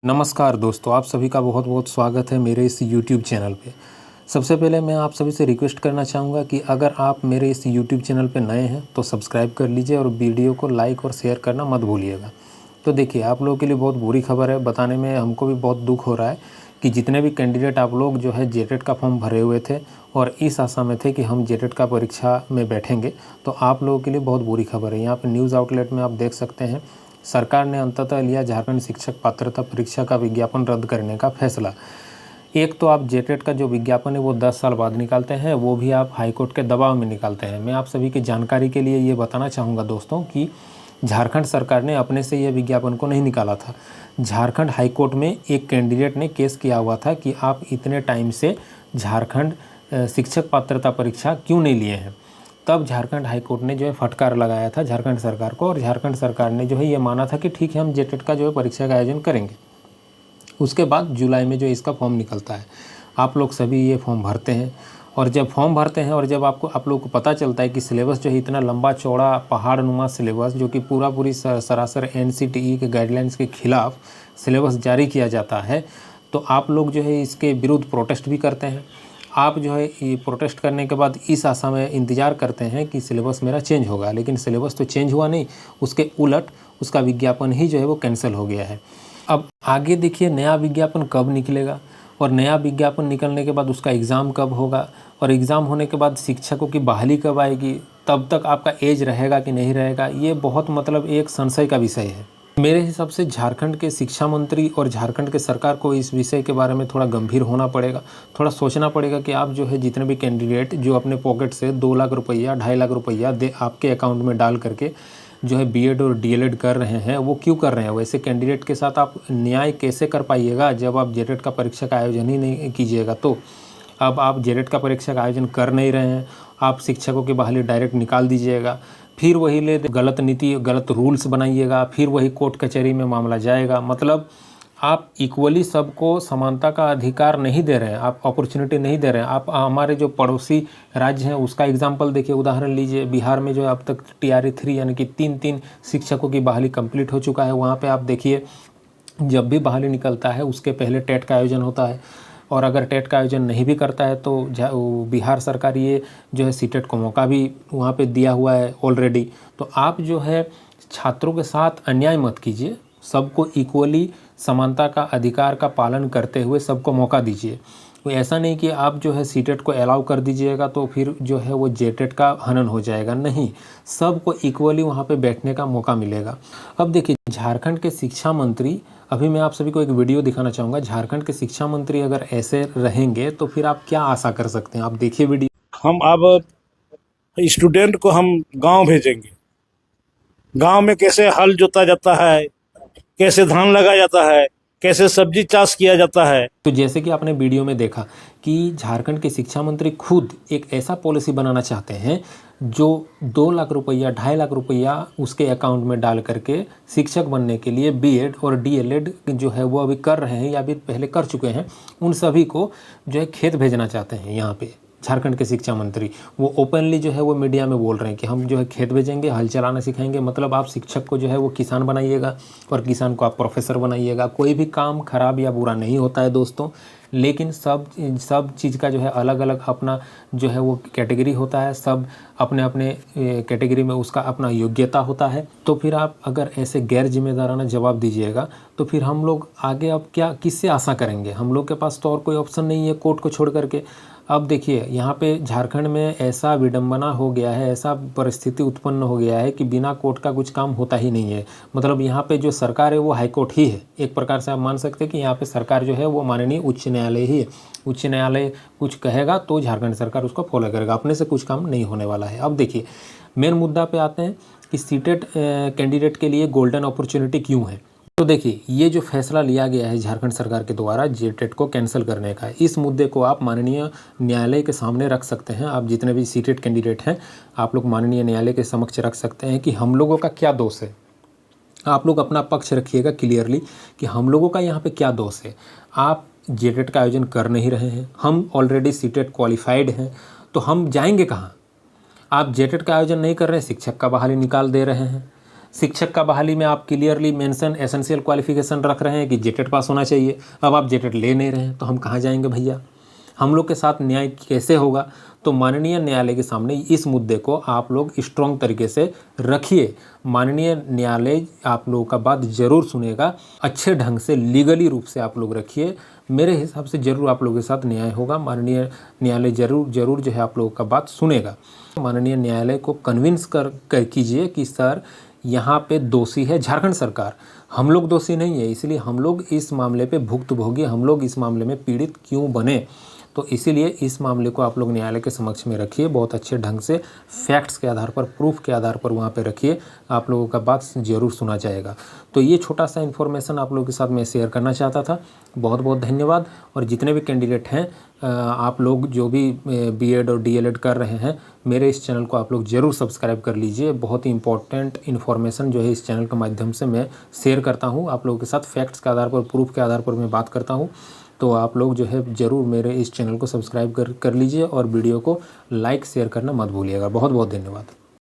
नमस्कार दोस्तों, आप सभी का बहुत बहुत स्वागत है मेरे इस YouTube चैनल पे। सबसे पहले मैं आप सभी से रिक्वेस्ट करना चाहूँगा कि अगर आप मेरे इस YouTube चैनल पे नए हैं तो सब्सक्राइब कर लीजिए और वीडियो को लाइक और शेयर करना मत भूलिएगा। तो देखिए, आप लोगों के लिए बहुत बुरी खबर है, बताने में हमको भी बहुत दुख हो रहा है कि जितने भी कैंडिडेट आप लोग जो है जेटेट का फॉर्म भरे हुए थे और इस आशा में थे कि हम जेटेट का परीक्षा में बैठेंगे, तो आप लोगों के लिए बहुत बुरी खबर है। यहाँ पर न्यूज़ आउटलेट में आप देख सकते हैं, सरकार ने अंततः लिया झारखंड शिक्षक पात्रता परीक्षा का विज्ञापन रद्द करने का फैसला। एक तो आप जेटेट का जो विज्ञापन है वो 10 साल बाद निकालते हैं, वो भी आप हाईकोर्ट के दबाव में निकालते हैं। मैं आप सभी की जानकारी के लिए ये बताना चाहूँगा दोस्तों कि झारखंड सरकार ने अपने से ये विज्ञापन को नहीं निकाला था। झारखंड हाईकोर्ट में एक कैंडिडेट ने केस किया हुआ था कि आप इतने टाइम से झारखंड शिक्षक पात्रता परीक्षा क्यों नहीं लिए हैं। तब झारखंड हाईकोर्ट ने जो है फटकार लगाया था झारखंड सरकार को, और झारखंड सरकार ने जो है ये माना था कि ठीक है, हम जेटेट का जो है परीक्षा का आयोजन करेंगे। उसके बाद जुलाई में जो इसका फॉर्म निकलता है, आप लोग सभी ये फॉर्म भरते हैं, और जब फॉर्म भरते हैं और जब आप लोग को पता चलता है कि सिलेबस जो है इतना लंबा चौड़ा पहाड़-नुमा सिलेबस, जो कि पूरी सरासर NCTE के गाइडलाइंस के खिलाफ सिलेबस जारी किया जाता है, तो आप लोग जो है इसके विरुद्ध प्रोटेस्ट भी करते हैं। आप जो है ये प्रोटेस्ट करने के बाद इस आशा में इंतज़ार करते हैं कि सिलेबस मेरा चेंज होगा, लेकिन सिलेबस तो चेंज हुआ नहीं, उसके उलट उसका विज्ञापन ही जो है वो कैंसिल हो गया है। अब आगे देखिए नया विज्ञापन कब निकलेगा, और नया विज्ञापन निकलने के बाद उसका एग्ज़ाम कब होगा, और एग्ज़ाम होने के बाद शिक्षकों की बहाली कब आएगी, तब तक आपका एज रहेगा कि नहीं रहेगा, ये बहुत मतलब एक संशय का विषय है। मेरे हिसाब से झारखंड के शिक्षा मंत्री और झारखंड के सरकार को इस विषय के बारे में थोड़ा गंभीर होना पड़ेगा, थोड़ा सोचना पड़ेगा कि आप जो है जितने भी कैंडिडेट जो अपने पॉकेट से 2 लाख रुपया 2.5 लाख रुपया दे आपके अकाउंट में डाल करके जो है बीएड और डीएलएड कर रहे हैं, वो क्यों कर रहे हैं। वैसे कैंडिडेट के साथ आप न्याय कैसे कर पाइएगा जब आप जेटेट का परीक्षा का आयोजन ही नहीं कीजिएगा। तो अब आप जेटेट का परीक्षा का आयोजन कर नहीं रहे हैं, आप शिक्षकों की बहाली डायरेक्ट निकाल दीजिएगा, फिर वही ले गलत नीति गलत रूल्स बनाइएगा, फिर वही कोर्ट कचहरी में मामला जाएगा। मतलब आप इक्वली सबको समानता का अधिकार नहीं दे रहे हैं, आप अपॉर्चुनिटी नहीं दे रहे हैं। आप हमारे जो पड़ोसी राज्य हैं उसका एग्जांपल देखिए, उदाहरण लीजिए, बिहार में जो है अब तक TRE 3 यानी कि 3 शिक्षकों की बहाली कंप्लीट हो चुका है। वहाँ पे आप देखिए, जब भी बहाली निकलता है उसके पहले टेट का आयोजन होता है, और अगर टेट का आयोजन नहीं भी करता है तो बिहार सरकार ये जो है सीटेट को मौका भी वहाँ पे दिया हुआ है ऑलरेडी। तो आप जो है छात्रों के साथ अन्याय मत कीजिए, सबको इक्वली समानता का अधिकार का पालन करते हुए सबको मौका दीजिए। तो ऐसा नहीं कि आप जो है सीटेट को अलाउ कर दीजिएगा तो फिर जो है वो जेटेट का हनन हो जाएगा। नहीं, सबको इक्वली वहाँ पे बैठने का मौका मिलेगा। अब देखिए, झारखंड के शिक्षा मंत्री, अभी मैं आप सभी को एक वीडियो दिखाना चाहूँगा। झारखंड के शिक्षा मंत्री अगर ऐसे रहेंगे तो फिर आप क्या आशा कर सकते हैं। आप देखिए वीडियो। हम अब स्टूडेंट को हम गांव भेजेंगे, गांव में कैसे हल जोता जाता है, कैसे धान लगाया जाता है, कैसे सब्जी चाष किया जाता है। तो जैसे कि आपने वीडियो में देखा कि झारखंड के शिक्षा मंत्री खुद एक ऐसा पॉलिसी बनाना चाहते हैं जो 2 लाख रुपया 2.5 लाख रुपया उसके अकाउंट में डाल करके शिक्षक बनने के लिए बीएड और डीएलएड जो है वो अभी कर रहे हैं या अभी पहले कर चुके हैं, उन सभी को जो है खेत भेजना चाहते हैं। यहाँ पे झारखंड के शिक्षा मंत्री वो ओपनली जो है वो मीडिया में बोल रहे हैं कि हम जो है खेत भेजेंगे, हल चलाना सिखाएंगे। मतलब आप शिक्षक को जो है वो किसान बनाइएगा और किसान को आप प्रोफेसर बनाइएगा। कोई भी काम खराब या बुरा नहीं होता है दोस्तों, लेकिन सब चीज़ का जो है अलग अलग अपना जो है वो कैटेगरी होता है, सब अपने अपने कैटेगरी में उसका अपना योग्यता होता है। तो फिर आप अगर ऐसे गैर जिम्मेदाराना जवाब दीजिएगा तो फिर हम लोग आगे अब क्या किससे आशा करेंगे। हम लोग के पास तो और कोई ऑप्शन नहीं है कोर्ट को छोड़ करके। अब देखिए, यहाँ पे झारखंड में ऐसा विडंबना हो गया है, ऐसा परिस्थिति उत्पन्न हो गया है कि बिना कोर्ट का कुछ काम होता ही नहीं है। मतलब यहाँ पे जो सरकार है वो हाई कोर्ट ही है। एक प्रकार से आप मान सकते हैं कि यहाँ पे सरकार जो है वो माननीय उच्च न्यायालय ही है। उच्च न्यायालय कुछ कहेगा तो झारखंड सरकार उसको फॉलो करेगा, अपने से कुछ काम नहीं होने वाला है। अब देखिए, मेन मुद्दा पे आते हैं कि सीटेट कैंडिडेट के लिए गोल्डन अपॉर्चुनिटी क्यों है। तो देखिए, ये जो फैसला लिया गया है झारखंड सरकार के द्वारा जेटेट को कैंसिल करने का, इस मुद्दे को आप माननीय न्यायालय के सामने रख सकते हैं। आप जितने भी सीटेट कैंडिडेट हैं, आप लोग माननीय न्यायालय के समक्ष रख सकते हैं कि हम लोगों का क्या दोष है। आप लोग अपना पक्ष रखिएगा क्लियरली कि हम लोगों का यहाँ पे क्या दोष है। आप जेटेट का आयोजन कर नहीं रहे हैं, हम ऑलरेडी सीटेट क्वालिफाइड हैं, तो हम जाएंगे कहाँ। आप जेटेट का आयोजन नहीं कर रहे हैं, शिक्षक का बहाली निकाल दे रहे हैं, शिक्षक का बहाली में आप क्लियरली मेंशन एसेंशियल क्वालिफिकेशन रख रहे हैं कि जेटेट पास होना चाहिए। अब आप जेटेट ले नहीं रहे हैं तो हम कहाँ जाएंगे भैया, हम लोग के साथ न्याय कैसे होगा। तो माननीय न्यायालय के सामने इस मुद्दे को आप लोग स्ट्रॉन्ग तरीके से रखिए। माननीय न्यायालय आप लोगों का बात ज़रूर सुनेगा, अच्छे ढंग से लीगली रूप से आप लोग रखिए। मेरे हिसाब से ज़रूर आप लोगों के साथ न्याय होगा। माननीय न्यायालय ज़रूर जो है आप लोगों का बात सुनेगा। माननीय न्यायालय को कन्विंस कर कीजिए कि सर यहाँ पे दोषी है झारखंड सरकार, हम लोग दोषी नहीं है, इसलिए हम लोग इस मामले पे भुक्तभोगी, हम लोग इस मामले में पीड़ित क्यों बने। तो इसीलिए इस मामले को आप लोग न्यायालय के समक्ष में रखिए, बहुत अच्छे ढंग से फैक्ट्स के आधार पर, प्रूफ के आधार पर वहाँ पे रखिए, आप लोगों का बात ज़रूर सुना जाएगा। तो ये छोटा सा इन्फॉर्मेशन आप लोगों के साथ मैं शेयर करना चाहता था। बहुत बहुत धन्यवाद। और जितने भी कैंडिडेट हैं, आप लोग जो भी बीएड और डीएलएड कर रहे हैं, मेरे इस चैनल को आप लोग ज़रूर सब्सक्राइब कर लीजिए। बहुत ही इंपॉर्टेंट इन्फॉर्मेशन जो है इस चैनल के माध्यम से मैं शेयर करता हूँ आप लोगों के साथ, फैक्ट्स के आधार पर, प्रूफ के आधार पर मैं बात करता हूँ। तो आप लोग जो है ज़रूर मेरे इस चैनल को सब्सक्राइब कर लीजिए और वीडियो को लाइक शेयर करना मत भूलिएगा। बहुत बहुत धन्यवाद।